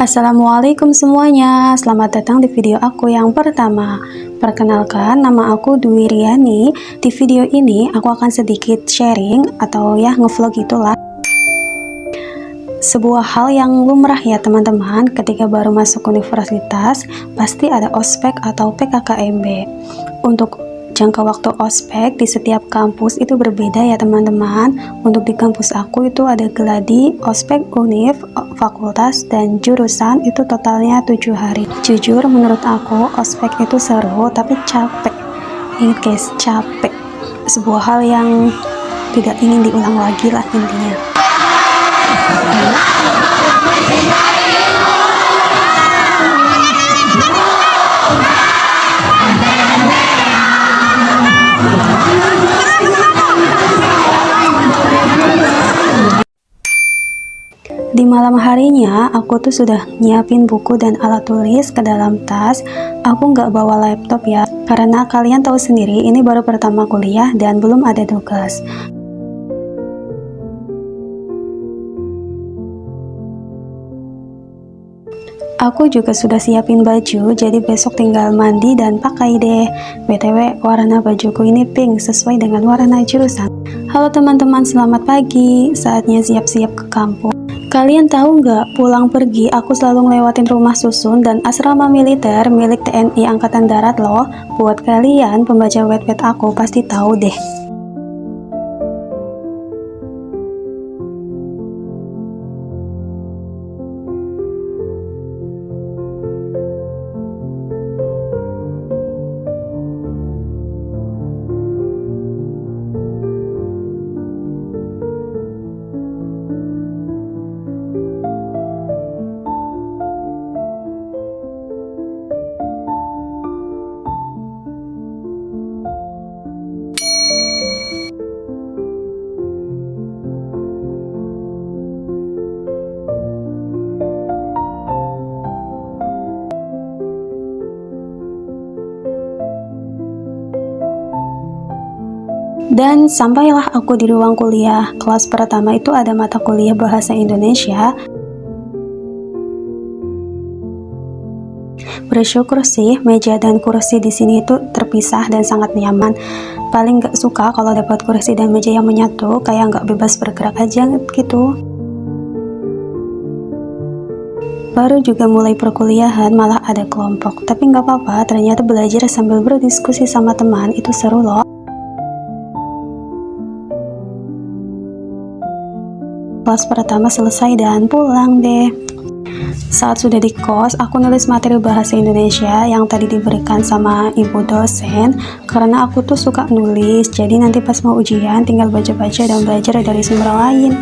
Assalamualaikum semuanya, selamat datang di video aku yang pertama. Perkenalkan, nama aku Dwi Riani. Di video ini aku akan sedikit sharing atau ya ngevlog itulah. Sebuah hal yang lumrah ya teman-teman, ketika baru masuk universitas pasti ada ospek atau PKKMB. Untuk jangka waktu ospek di setiap kampus itu berbeda ya teman-teman. Untuk di kampus aku itu ada geladi, ospek, univ, fakultas, dan jurusan itu totalnya 7 hari. Jujur menurut aku ospek itu seru tapi capek. Ingat guys, capek. Sebuah hal yang tidak ingin diulang lagi lah intinya. Di malam harinya, aku tuh sudah nyiapin buku dan alat tulis ke dalam tas. Aku nggak bawa laptop ya, karena kalian tahu sendiri ini baru pertama kuliah dan belum ada tugas. Aku juga sudah siapin baju, jadi besok tinggal mandi dan pakai deh. BTW, warna bajuku ini pink, sesuai dengan warna jurusan. Halo teman-teman, selamat pagi. Saatnya siap-siap ke kampus. Kalian tahu nggak, pulang pergi aku selalu ngelewatin rumah susun dan asrama militer milik TNI Angkatan Darat loh. Buat kalian pembaca web-web aku pasti tahu deh. Dan sampailah aku di ruang kuliah. Kelas pertama itu ada mata kuliah bahasa Indonesia. Bersyukur sih meja dan kursi di sini itu terpisah dan sangat nyaman. Paling gak suka kalau dapat kursi dan meja yang menyatu, kayak gak bebas bergerak aja gitu. Baru juga mulai perkuliahan malah ada kelompok. Tapi gak apa-apa, ternyata belajar sambil berdiskusi sama teman itu seru loh. Kelas pertama selesai dan pulang deh. Saat sudah di kos, aku nulis materi bahasa Indonesia yang tadi diberikan sama ibu dosen. Karena aku tuh suka nulis, jadi nanti pas mau ujian tinggal baca-baca dan belajar dari sumber lain.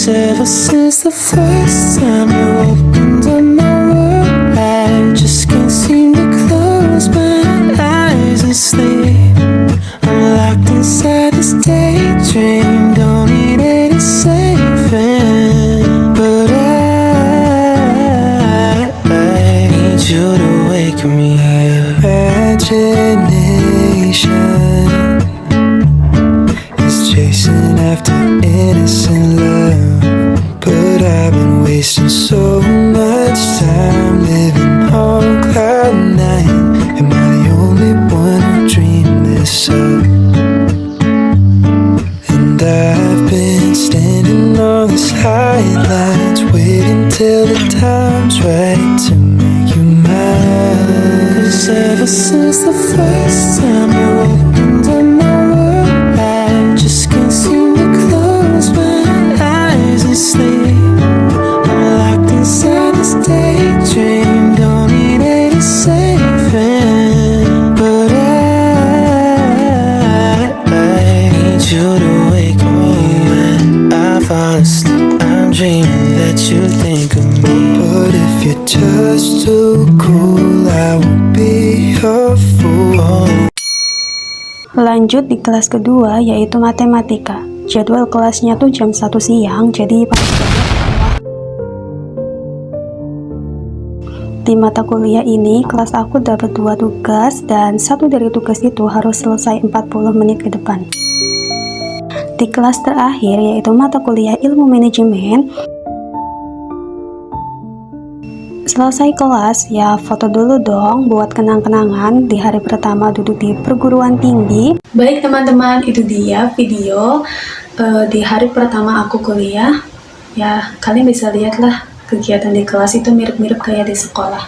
Ever since the first time you opened up my world, I just can't seem to close my eyes and sleep. I'm locked inside this daydream, don't need any saving. But I need you to wake me up. Imagination is chasing after innocent love. But I've been wasting so much time living on cloud nine. Am I the only one who dreamed this up? And I've been standing on the sidelines, waiting till the time's right to make you mine. 'Cause ever since the first time you opened up my world, I just can't seem to close my eyes and sleep. Daydream, don't need any saving. But I need you to wake me when I fall asleep. I'm dreaming that you think of me. But if you just too cool. I won't be a fool. Lanjut di kelas kedua yaitu matematika. Jadwal kelasnya tuh jam 1 siang, jadi pas di mata kuliah ini, kelas aku dapat 2 tugas dan satu dari tugas itu harus selesai 40 menit ke depan. Di kelas terakhir yaitu mata kuliah ilmu manajemen, selesai kelas ya foto dulu dong buat kenang-kenangan di hari pertama duduk di perguruan tinggi. Baik teman-teman, itu dia video di hari pertama aku kuliah. Ya kalian bisa lihatlah kegiatan di kelas itu mirip-mirip kayak di sekolah.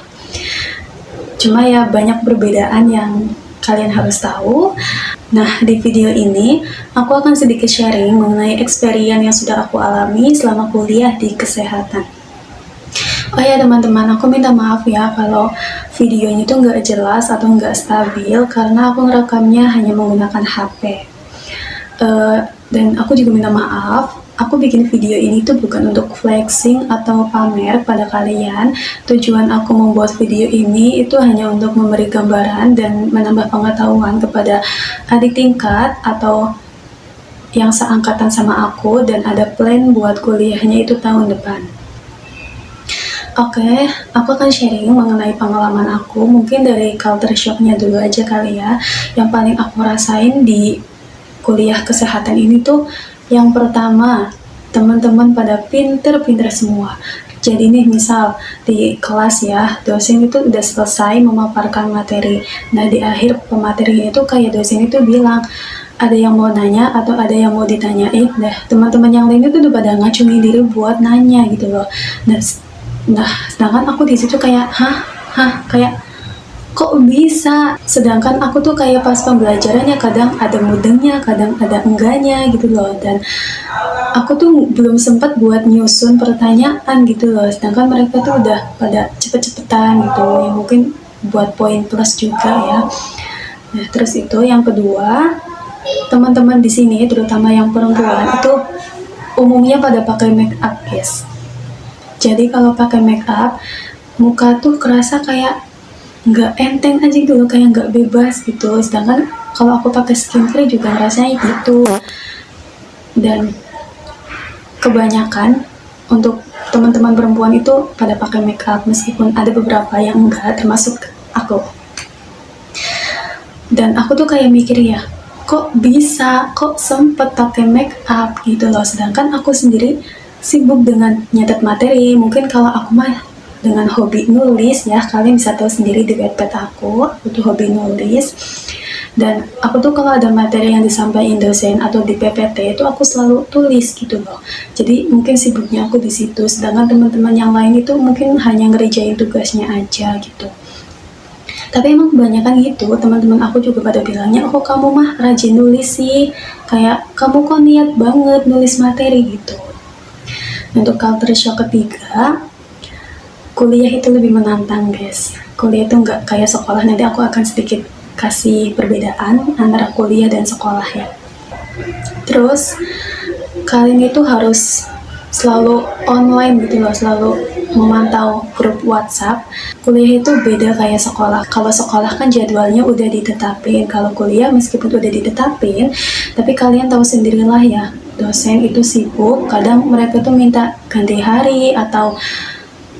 Cuma ya banyak perbedaan yang kalian harus tahu. Nah, di video ini aku akan sedikit sharing mengenai experience yang sudah aku alami selama kuliah di kesehatan. Oh ya teman-teman, aku minta maaf ya kalau videonya itu nggak jelas atau nggak stabil karena aku ngerekamnya hanya menggunakan HP. Dan aku juga minta maaf, aku bikin video ini tuh bukan untuk flexing atau pamer pada kalian. Tujuan aku membuat video ini itu hanya untuk memberi gambaran dan menambah pengetahuan kepada adik tingkat atau yang seangkatan sama aku dan ada plan buat kuliahnya itu tahun depan. Oke, aku akan sharing mengenai pengalaman aku, mungkin dari culture shocknya dulu aja kali ya. Yang paling aku rasain di kuliah kesehatan ini tuh, yang pertama, teman-teman pada pinter-pinter semua. Jadi nih misal di kelas ya, dosen itu udah selesai memaparkan materi. Nah di akhir pematerinya itu kayak dosen itu bilang, ada yang mau nanya atau ada yang mau ditanyain. Nah teman-teman yang lain itu udah pada ngacungin diri buat nanya gitu loh. Nah, sedangkan aku di situ kayak, kayak kok bisa? Sedangkan aku tuh kayak pas pembelajarannya kadang ada mudengnya, kadang ada enggaknya gitu loh. Dan aku tuh belum sempat buat nyusun pertanyaan gitu loh. Sedangkan mereka tuh udah pada cepet-cepetan gitu. Ya mungkin buat poin plus juga ya. Nah, terus itu yang kedua, teman-teman di sini terutama yang perempuan itu umumnya pada pakai make up, guys. Jadi kalau pakai make up, muka tuh kerasa kayak nggak enteng aja gitu loh, kayak nggak bebas gitu. Sedangkan kalau aku pakai skincare juga rasanya gitu. Dan kebanyakan untuk teman-teman perempuan itu pada pakai make up, meskipun ada beberapa yang enggak, termasuk aku. Dan aku tuh kayak mikir ya, kok bisa, kok sempet pakai make up gitu loh. Sedangkan aku sendiri sibuk dengan nyatet materi. Mungkin kalau aku mah dengan hobi nulis ya, kalian bisa tahu sendiri di Wattpad aku tuh hobi nulis. Dan aku tuh kalau ada materi yang disampaikan dosen atau di PPT itu aku selalu tulis gitu loh. Jadi mungkin sibuknya aku di situ, sedangkan teman-teman yang lain itu mungkin hanya ngerjain tugasnya aja gitu. Tapi emang kebanyakan gitu, teman-teman aku juga pada bilangnya, oh kamu mah rajin nulis sih, kayak kamu kok niat banget nulis materi gitu. Untuk culture shock ketiga, kuliah itu lebih menantang guys. Kuliah itu nggak kayak sekolah, nanti aku akan sedikit kasih perbedaan antara kuliah dan sekolah ya. Terus kalian itu harus selalu online gitu loh, selalu memantau grup WhatsApp. Kuliah itu beda kayak sekolah. Kalau sekolah kan jadwalnya udah ditetapin, kalau kuliah meskipun udah ditetapin, tapi kalian tahu sendirilah ya, dosen itu sibuk, kadang mereka tuh minta ganti hari atau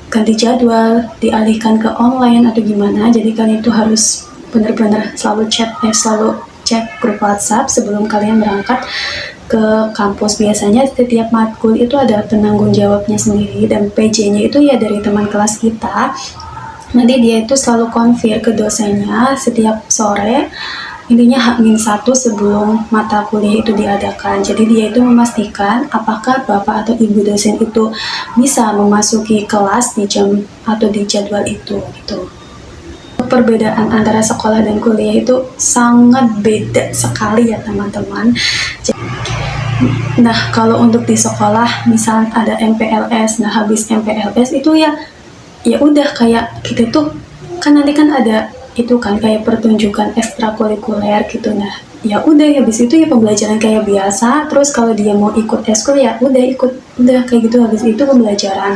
ganti jadwal, dialihkan ke online atau gimana. Jadi kalian itu harus benar-benar selalu cek grup WhatsApp sebelum kalian berangkat ke kampus. Biasanya setiap matkul itu ada penanggung jawabnya sendiri, dan PJ-nya itu ya dari teman kelas kita. Nanti dia itu selalu konfir ke dosennya setiap sore, intinya H-1 sebelum mata kuliah itu diadakan. Jadi dia itu memastikan apakah bapak atau ibu dosen itu bisa memasuki kelas di jam atau di jadwal itu gitu. Perbedaan antara sekolah dan kuliah itu sangat beda sekali ya teman-teman. Nah kalau untuk di sekolah misal ada MPLS, nah habis MPLS itu ya udah kayak kita tuh kan nanti kan ada itu kan kayak pertunjukan ekstrakurikuler gitu. Nah ya udah habis itu ya pembelajaran kayak biasa. Terus kalau dia mau ikut eskul ya udah ikut udah kayak gitu, habis itu pembelajaran.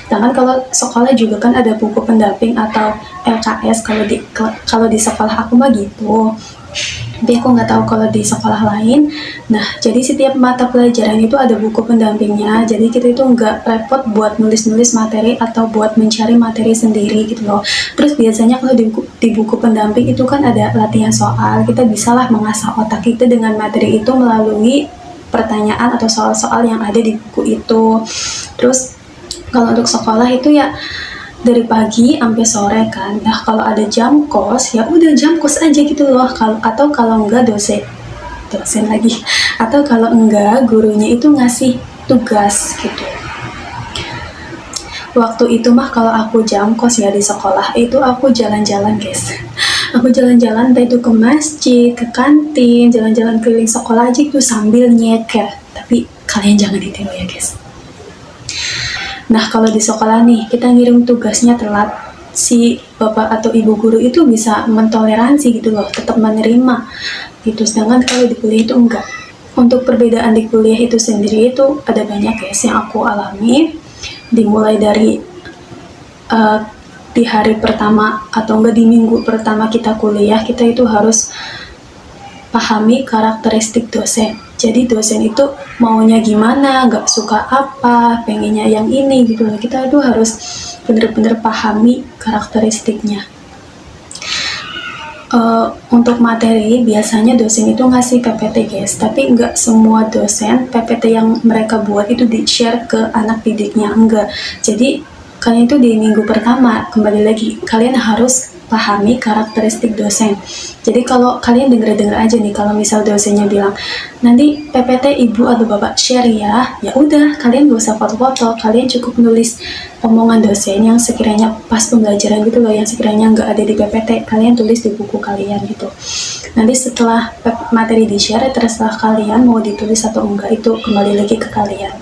Sedangkan kalau sekolah juga kan ada buku pendamping atau LKS kalau di sekolah aku mah gitu. Tapi aku nggak tahu kalau di sekolah lain. Nah, jadi setiap mata pelajaran itu ada buku pendampingnya. Jadi kita itu nggak repot buat nulis-nulis materi atau buat mencari materi sendiri gitu loh. Terus biasanya kalau di buku pendamping itu kan ada latihan soal. Kita bisalah mengasah otak kita dengan materi itu melalui pertanyaan atau soal-soal yang ada di buku itu. Terus kalau untuk sekolah itu ya dari pagi sampai sore kan. Nah, kalau ada jam kos ya udah jam kos aja gitu loh. Atau kalau enggak dosen lagi. Atau kalau enggak gurunya itu ngasih tugas gitu. Waktu itu mah kalau aku jam kos ya di sekolah itu aku jalan-jalan guys. Aku jalan-jalan entah itu ke masjid, ke kantin, jalan-jalan keliling sekolah aja itu sambil nyeker. Tapi kalian jangan ditiru ya guys. Nah, kalau di sekolah nih, kita ngirim tugasnya telat, si bapak atau ibu guru itu bisa mentoleransi gitu loh, tetap menerima gitu. Sedangkan kalau di kuliah itu enggak. Untuk perbedaan di kuliah itu sendiri itu ada banyak guys yang aku alami. Dimulai dari di hari pertama atau enggak di minggu pertama kita kuliah, kita itu harus pahami karakteristik dosen. Jadi dosen itu maunya gimana, nggak suka apa, pengennya yang ini gitu loh. Kita itu harus bener-bener pahami karakteristiknya. Untuk materi biasanya dosen itu ngasih PPT guys, tapi nggak semua dosen PPT yang mereka buat itu di-share ke anak didiknya, enggak. Jadi kalian itu di minggu pertama kembali lagi kalian harus pahami karakteristik dosen. Jadi kalau kalian denger aja nih, kalau misal dosennya bilang nanti PPT ibu atau bapak share ya udah kalian gak usah foto-foto, kalian cukup nulis omongan dosen yang sekiranya pas pembelajaran gitu loh, yang sekiranya nggak ada di PPT, kalian tulis di buku kalian gitu. Nanti setelah materi di share terserah kalian mau ditulis atau enggak, itu kembali lagi ke kalian.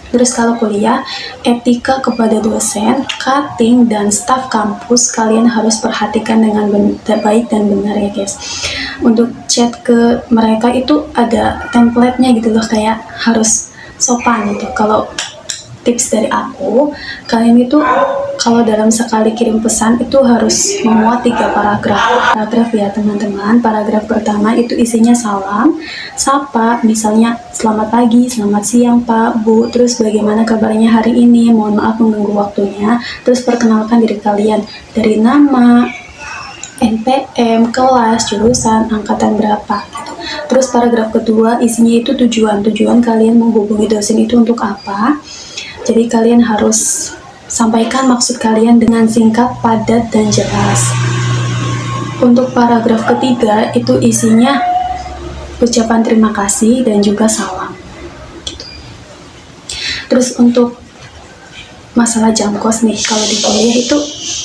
Terus kalau kuliah, etika kepada dosen, cutting, dan staf kampus kalian harus perhatikan dengan baik dan benar ya guys. Untuk chat ke mereka itu ada template-nya gitu loh, kayak harus sopan gitu. Kalau tips dari aku, kalian itu kalau dalam sekali kirim pesan itu harus memuat 3 paragraf ya teman-teman. Paragraf pertama itu isinya salam, sapa, misalnya selamat pagi, selamat siang Pak, Bu, terus bagaimana kabarnya hari ini, mohon maaf mengganggu waktunya, terus perkenalkan diri kalian dari nama, NPM, kelas, jurusan, angkatan berapa gitu. Terus paragraf kedua isinya itu tujuan kalian menghubungi dosen itu untuk apa. Jadi kalian harus sampaikan maksud kalian dengan singkat, padat, dan jelas. Untuk paragraf ketiga itu isinya ucapan terima kasih dan juga salam. Gitu. Terus untuk masalah jam kos nih, kalau di kuliah itu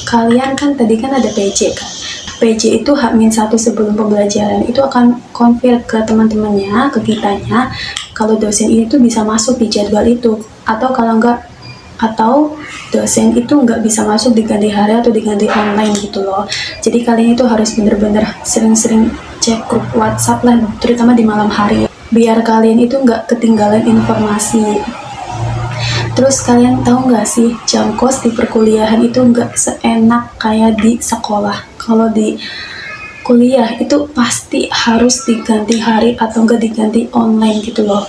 kalian kan tadi kan ada PJ kan. PJ itu H-1 sebelum pembelajaran itu akan konfir ke teman-temannya, ke kitanya, kalau dosen ini tuh bisa masuk di jadwal itu, atau kalau enggak, atau dosen itu nggak bisa masuk diganti hari atau diganti online gitu loh. Jadi kalian itu harus bener-bener sering-sering cek grup WhatsApp lah, terutama di malam hari, biar kalian itu nggak ketinggalan informasi. Terus kalian tahu nggak sih, jam kos di perkuliahan itu nggak seenak kayak di sekolah. Kalau di kuliah itu pasti harus diganti hari atau nggak diganti online gitu loh.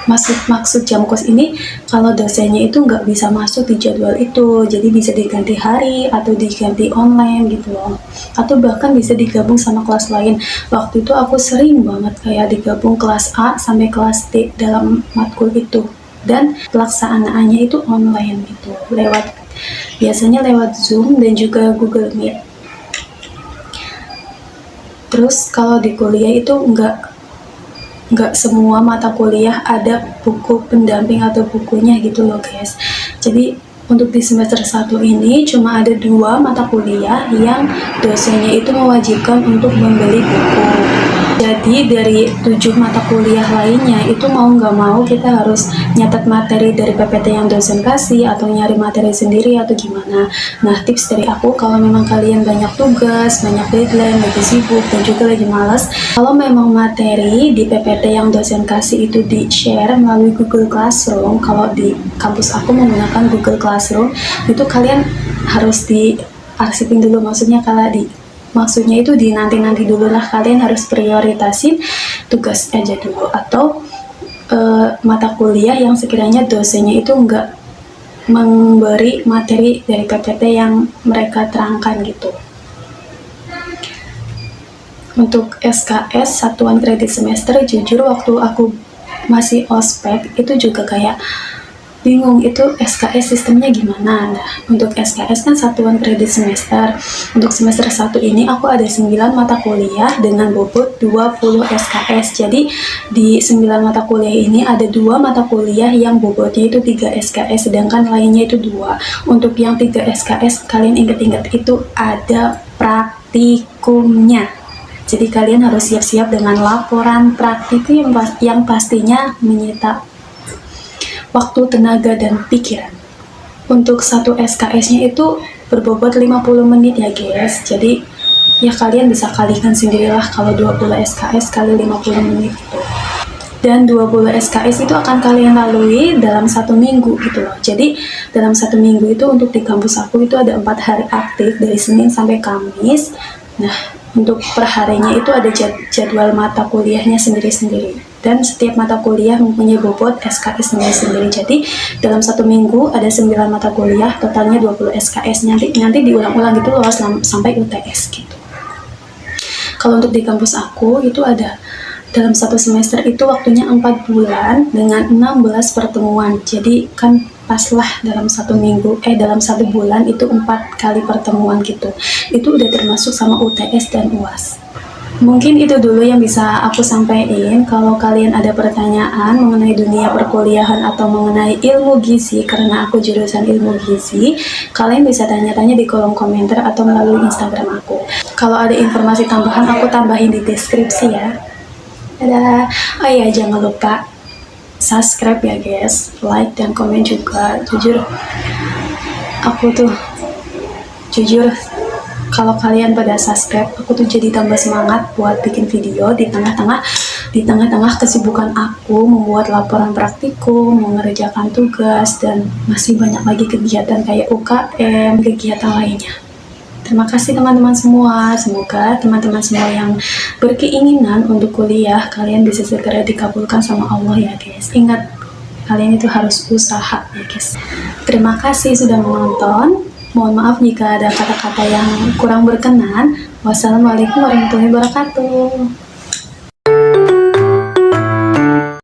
Maksud jam kos ini kalau dosennya itu nggak bisa masuk di jadwal itu, jadi bisa diganti hari atau diganti online gitu loh, atau bahkan bisa digabung sama kelas lain. Waktu itu aku sering banget kayak digabung kelas A sampai kelas D dalam matkul itu, dan pelaksanaannya itu online gitu, biasanya lewat Zoom dan juga Google Meet. Terus kalau di kuliah itu nggak semua mata kuliah ada buku pendamping atau bukunya gitu loh guys. Jadi untuk di semester 1 ini cuma ada 2 mata kuliah yang dosennya itu mewajibkan untuk membeli buku. Jadi dari 7 mata kuliah lainnya itu mau nggak mau kita harus nyatet materi dari PPT yang dosen kasih atau nyari materi sendiri atau gimana. Nah, tips dari aku, kalau memang kalian banyak tugas, banyak deadline, lagi sibuk dan juga lagi malas, kalau memang materi di PPT yang dosen kasih itu di-share melalui Google Classroom, kalau di kampus aku menggunakan Google Classroom, itu kalian harus di-arsipin dulu, maksudnya itu di nanti dulu lah, kalian harus prioritasin tugas aja dulu atau mata kuliah yang sekiranya dosennya itu enggak memberi materi dari PPT yang mereka terangkan gitu. Untuk SKS satuan kredit semester, jujur waktu aku masih ospek itu juga kayak bingung itu SKS sistemnya gimana. Nah, untuk SKS kan satuan kredit semester. Untuk semester 1 ini aku ada 9 mata kuliah dengan bobot 20 SKS. Jadi di 9 mata kuliah ini ada 2 mata kuliah yang bobotnya itu 3 SKS, sedangkan lainnya itu 2. Untuk yang 3 SKS, kalian ingat-ingat itu ada praktikumnya. Jadi kalian harus siap-siap dengan laporan praktikum yang pastinya menyita waktu, tenaga, dan pikiran. Untuk satu SKS-nya itu berbobot 50 menit ya guys. Jadi ya kalian bisa kalikan sendirilah kalau 20 SKS kali 50 menit gitu. Dan 20 SKS itu akan kalian lalui dalam 1 minggu gitu loh. Jadi dalam 1 minggu itu untuk di kampus aku itu ada 4 hari aktif dari Senin sampai Kamis. Nah, untuk per harinya itu ada jadwal mata kuliahnya sendiri-sendiri. Dan setiap mata kuliah mempunyai bobot SKS sendiri-sendiri. Jadi dalam 1 minggu ada 9 mata kuliah, totalnya 20 SKS. Nanti diulang-ulang gitu loh sampai UTS gitu. Kalau untuk di kampus aku itu ada dalam 1 semester itu waktunya 4 bulan dengan 16 pertemuan. Jadi kan paslah dalam 1 minggu, dalam 1 bulan itu 4 kali pertemuan gitu. Itu udah termasuk sama UTS dan UAS. Mungkin itu dulu yang bisa aku sampaikan. Kalau kalian ada pertanyaan mengenai dunia perkuliahan atau mengenai ilmu gizi, karena aku jurusan ilmu gizi, kalian bisa tanya-tanya di kolom komentar atau melalui Instagram aku. Kalau ada informasi tambahan, aku tambahin di deskripsi ya. Dadah. Oh iya, jangan lupa subscribe ya guys, like dan komen juga. Jujur kalau kalian pada subscribe, aku tuh jadi tambah semangat buat bikin video di tengah-tengah kesibukan aku membuat laporan praktikum, mengerjakan tugas, dan masih banyak lagi kegiatan kayak UKM, kegiatan lainnya. Terima kasih teman-teman semua. Semoga teman-teman semua yang berkeinginan untuk kuliah, kalian bisa segera dikabulkan sama Allah ya guys. Ingat, kalian itu harus usaha ya guys. Terima kasih sudah menonton. Mohon maaf jika ada kata-kata yang kurang berkenan. Wassalamualaikum warahmatullahi wabarakatuh.